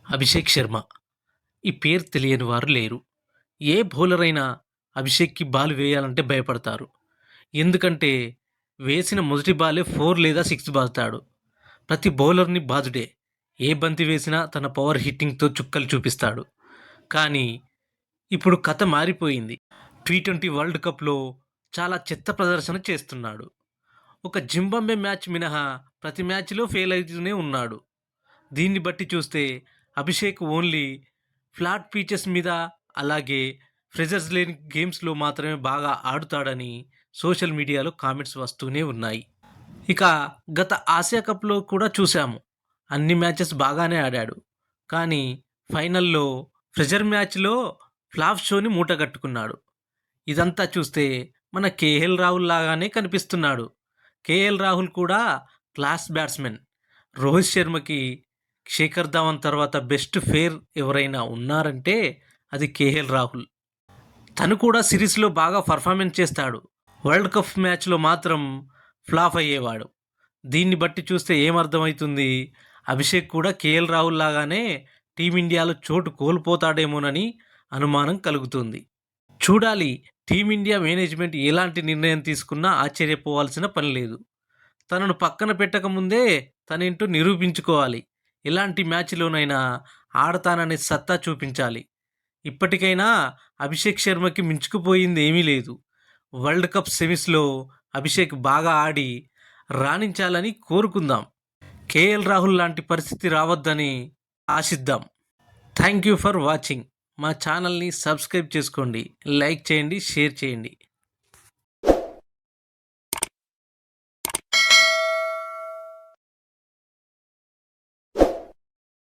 అభిషేక్ శర్మ. ఈ పేరు తెలియని వారు లేరు. ఏ బౌలర్ అయినా అభిషేక్‌కి బాల్ వేయాలంటే భయపడతారు. ఎందుకంటే వేసిన మొదటి బాలే 4 లేదా 6 బాదుతాడు. ప్రతి బౌలర్‌ని బాదుడే. ఏ బంతి వేసినా తన పవర్ హిట్టింగ్‌తో చుక్కలు చూపిస్తాడు. కానీ ఇప్పుడు కథ మారిపోయింది. టీ20 వరల్డ్ కప్‌లో చాలా చెత్త ప్రదర్శన చేస్తున్నాడు. ఒక జింబాబ్వే మ్యాచ్ మినహా ప్రతి మ్యాచ్‌లో ఫెయిల్ అవుతూనే ఉన్నాడు. దీన్ని బట్టి చూస్తే అభిషేక్ ఓన్లీ ఫ్లాట్ పిచెస్ మీద, అలాగే ప్రెజర్స్ లేని గేమ్స్‌లో మాత్రమే బాగా ఆడుతాడని సోషల్ మీడియాలో కామెంట్స్ వస్తూనే ఉన్నాయి. ఇక గత ఆసియా కప్‌లో కూడా చూసాము. అన్ని మ్యాచెస్ బాగానే ఆడాడు. కానీ ఫైనల్‌లో ప్రెజర్ మ్యాచ్‌లో ఫ్లాప్ షోని మూటగట్టుకున్నాడు. ఇదంతా చూస్తే మన కేఎల్ రాహుల్ లాగానే కనిపిస్తున్నాడు. కేఎల్ రాహుల్ కూడా క్లాస్ బ్యాట్స్‌మెన్. రోహిత్ శర్మకి శేఖర్ ధవన్ తర్వాత బెస్ట్ ఫేర్ ఎవరైనా ఉన్నారంటే అది కేఎల్ రాహుల్. తను కూడా సిరీస్‌లో బాగా పర్ఫార్మెన్స్ చేస్తాడు. వరల్డ్ కప్ మ్యాచ్‌లో మాత్రం ఫ్లాప్ అయ్యేవాడు. దీన్ని బట్టి చూస్తే ఏమర్థమవుతుంది? అభిషేక్ కూడా కేఎల్ రాహుల్ లాగానే టీమిండియాలో చోటు కోల్పోతాడేమోనని అనుమానం కలుగుతుంది. చూడాలి, టీమిండియా మేనేజ్మెంట్ ఎలాంటి నిర్ణయం తీసుకున్నా ఆశ్చర్యపోవాల్సిన పని లేదు. తనను పక్కన పెట్టకముందే తనేంటో నిరూపించుకోవాలి. ఎలాంటి మ్యాచ్‌లోనైనా ఆడతాననే సత్తా చూపించాలి. ఇప్పటికైనా అభిషేక్ శర్మకి మించుకుపోయింది ఏమీ లేదు. వరల్డ్ కప్ సెమీస్‌లో అభిషేక్ బాగా ఆడి రాణించాలని కోరుకుందాం. కేఎల్ రాహుల్ లాంటి పరిస్థితి రావద్దని ఆశిద్దాం. Thank you for watching. మా ఛానల్ని సబ్స్క్రైబ్ చేసుకోండి, లైక్ చేయండి, షేర్ చేయండి.